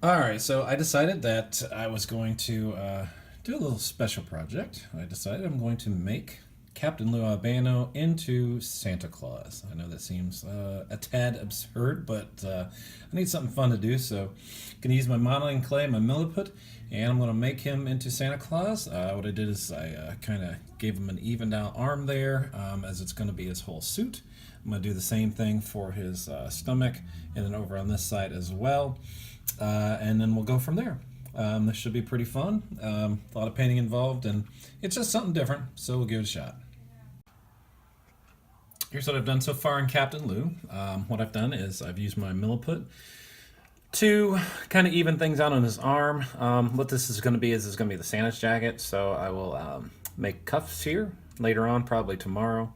All right, so I decided that I was going to do a little special project. I decided I'm going to make Captain Lou Albano into Santa Claus. I know that seems a tad absurd, but I need something fun to do, so I'm going to use my modeling clay, my Milliput, and I'm going to make him into Santa Claus. What I did is I kind of gave him an evened out arm there, as it's going to be his whole suit. I'm going to do the same thing for his stomach, and then over on this side as well. And then we'll go from there. This should be pretty fun. A lot of painting involved, and it's just something different, so we'll give it a shot. Here's what I've done so far in Captain Lou. What I've done is I've used my Milliput to kind of even things out on his arm. What this is going to be is this is going to be the Santa's jacket, so I will make cuffs here later on, probably tomorrow.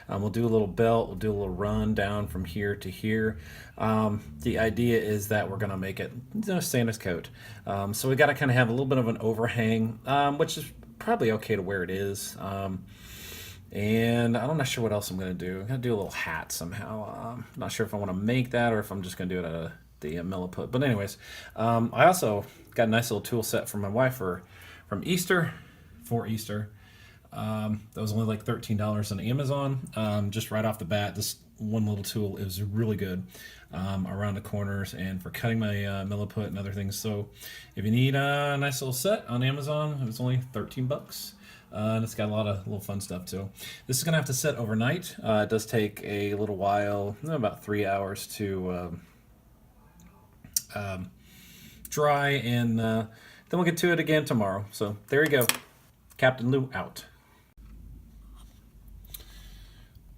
We'll do a little belt, we'll do a little run down from here to here. The idea is that we're going to make it Santa's coat. So we got to kind of have a little bit of an overhang, which is probably okay to where it is. And I'm not sure what else I'm going to do. I'm going to do a little hat somehow. Not sure if I want to make that or if I'm just going to do it at the Milliput. But anyways, I also got a nice little tool set for my wife for Easter. That was only like $13 on Amazon. Just right off the bat, this one little tool is really good around the corners and for cutting my Milliput and other things. So if you need a nice little set on Amazon, it was only 13 bucks. And it's got a lot of little fun stuff too. This is going to have to set overnight. It does take a little while, about 3 hours to dry, and then we'll get to it again tomorrow. So there you go. Captain Lou out.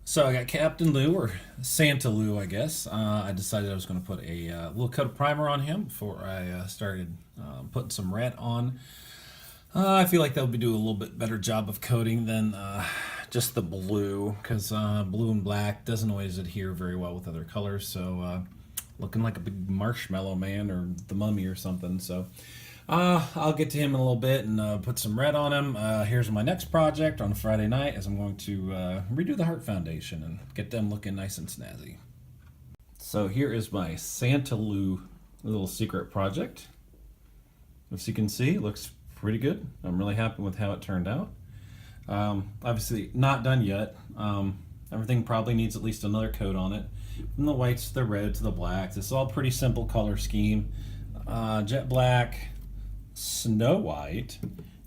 So I got Captain Lou, or Santa Lou, I guess. I decided I was going to put a little coat of primer on him before I started putting some red on. I feel like that would do a little bit better job of coating than just the blue, because blue and black doesn't always adhere very well with other colors. So looking like a big marshmallow man or the mummy or something. So I'll get to him in a little bit and put some red on him. Here's my next project on Friday night, as I'm going to redo the Heart Foundation and get them looking nice and snazzy. So here is my Santa Lou little secret project. As you can see, it looks pretty good. I'm really happy with how it turned out. Obviously not done yet. Everything probably needs at least another coat on it. From the whites to the red to the blacks. It's all pretty simple color scheme. Jet black, Snow White,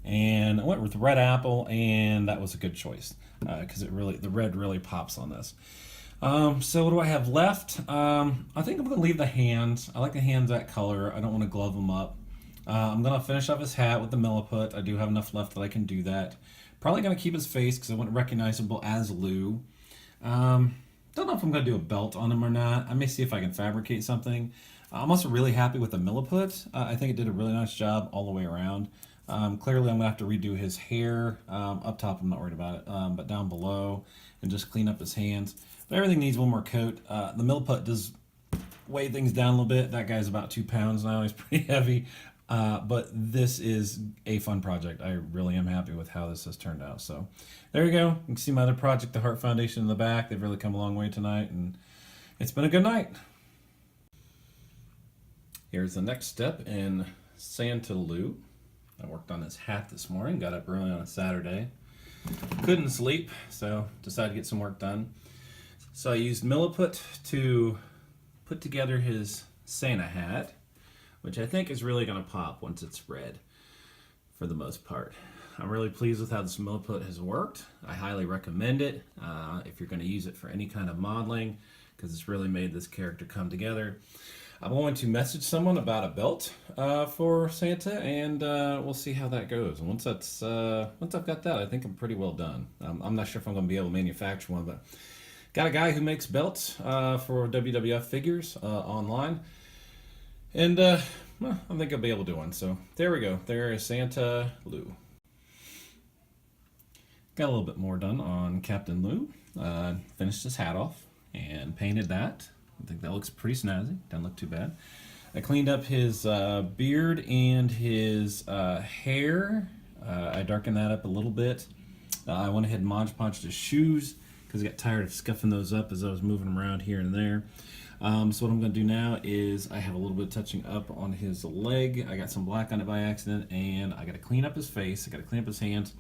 and I went with Red Apple, and that was a good choice because the red really pops on this. So what do I have left? I think I'm going to leave the hands. I like the hands that color. I don't want to glove them up. I'm going to finish off his hat with the Milliput. I do have enough left that I can do that. Probably going to keep his face because I want it recognizable as Lou. Don't know if I'm going to do a belt on him or not. I may see if I can fabricate something. I'm also really happy with the Milliput. I think it did a really nice job all the way around. Clearly I'm going to have to redo his hair. Up top I'm not worried about it, but down below, and just clean up his hands. But everything needs one more coat. The Milliput does weigh things down a little bit. That guy's about 2 pounds now. He's pretty heavy. But this is a fun project. I really am happy with how this has turned out. So there you go. You can see my other project, the Heart Foundation, in the back. They've really come a long way tonight, and it's been a good night. Here's the next step in Santa Lou. I worked on his hat this morning, got up early on a Saturday. Couldn't sleep, so decided to get some work done. So I used Milliput to put together his Santa hat, which I think is really going to pop once it's red for the most part. I'm really pleased with how this Milliput has worked. I highly recommend it if you're going to use it for any kind of modeling, because it's really made this character come together. I'm going to message someone about a belt for Santa, and we'll see how that goes. And once I've got that, I think I'm pretty well done. I'm not sure if I'm going to be able to manufacture one, but got a guy who makes belts for WWF figures online, and I think I'll be able to do one. So there we go. There is Santa Lou. Got a little bit more done on Captain Lou. Finished his hat off and painted that. I think that looks pretty snazzy. Doesn't look too bad. I cleaned up his beard and his hair. I darkened that up a little bit. I went ahead and Mod Podged his shoes because I got tired of scuffing those up as I was moving them around here and there. So what I'm going to do now is I have a little bit of touching up on his leg. I got some black on it by accident, and I got to clean up his face. I got to clean up his hands,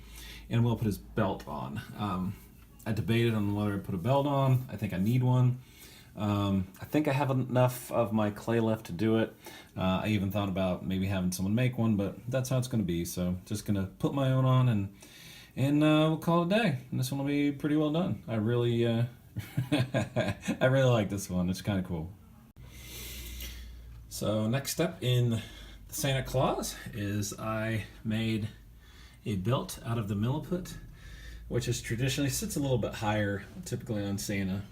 and we'll put his belt on. I debated on whether I put a belt on. I think I need one. I think I have enough of my clay left to do it. I even thought about maybe having someone make one, but that's how it's going to be. So just going to put my own on, and we'll call it a day. And this one will be pretty well done. I really, I really like this one. It's kind of cool. So next step in the Santa Claus is I made a belt out of the MIlliput, which is traditionally sits a little bit higher, typically on Santa,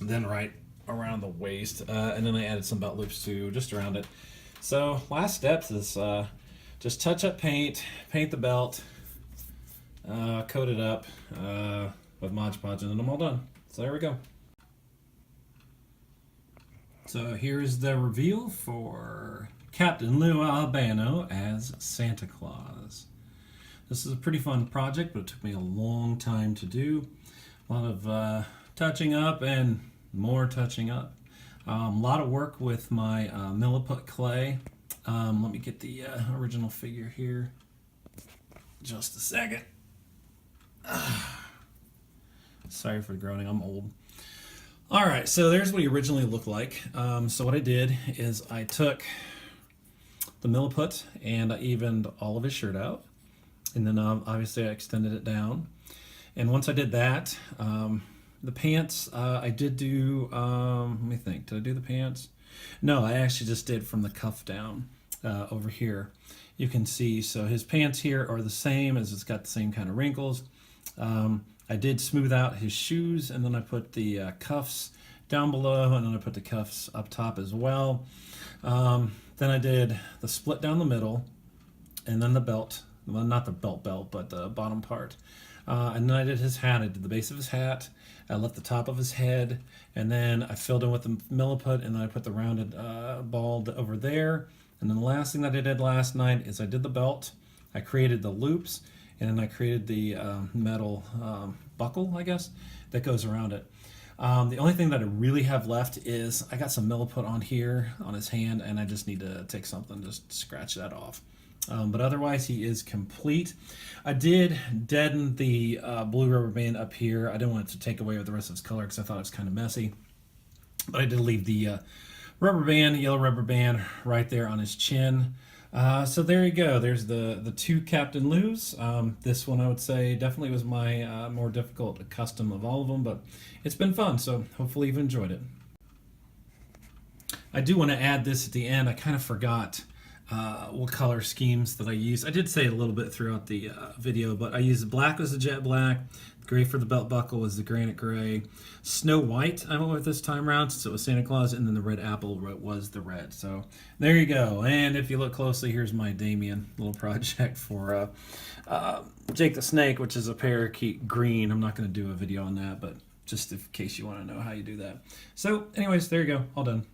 than right around the waist, and then I added some belt loops too, just around it. So last steps is just touch up paint the belt, coat it up with Mod Podge, and then I'm all done. So there we go. So here's the reveal for Captain Lou Albano as Santa Claus. This is a pretty fun project, but it took me a long time to do. A lot of touching up and more touching up. A lot of work with my MIlliput clay. Let me get the original figure here. Just a second. Sorry for the groaning, I'm old. All right, so there's what he originally looked like. So what I did is I took the MIlliput and I evened all of his shirt out. And then obviously I extended it down. And once I did that, the pants, I did do, let me think, did I do the pants? No, I actually just did from the cuff down over here. You can see, so his pants here are the same, as it's got the same kind of wrinkles. I did smooth out his shoes, and then I put the cuffs down below, and then I put the cuffs up top as well. Then I did the split down the middle, and then the belt, well, not the belt, but the bottom part. And then I did his hat. I did the base of his hat. I left the top of his head, and then I filled in with the MIlliput, and then I put the rounded ball over there. And then the last thing that I did last night is I did the belt. I created the loops, and then I created the metal buckle, I guess, that goes around it. The only thing that I really have left is I got some MIlliput on here on his hand, and I just need to take something, just scratch that off. But otherwise, he is complete. I did deaden the blue rubber band up here. I didn't want it to take away with the rest of his color because I thought it was kind of messy. But I did leave the rubber band, yellow rubber band, right there on his chin. So there you go. There's the two Captain Lou's. This one I would say definitely was my more difficult custom of all of them, but it's been fun. So hopefully you've enjoyed it. I do want to add this at the end. I kind of forgot what color schemes that I use. I did say it a little bit throughout the video, but I used black was the jet black, gray for the belt buckle was the granite gray, snow white I went with this time around since it was Santa Claus, and then the red apple was the red. So there you go. And if you look closely, here's my Damien little project for Jake the Snake, which is a parakeet green. I'm not going to do a video on that, but just in case you want to know how you do that. So anyways, there you go. All done.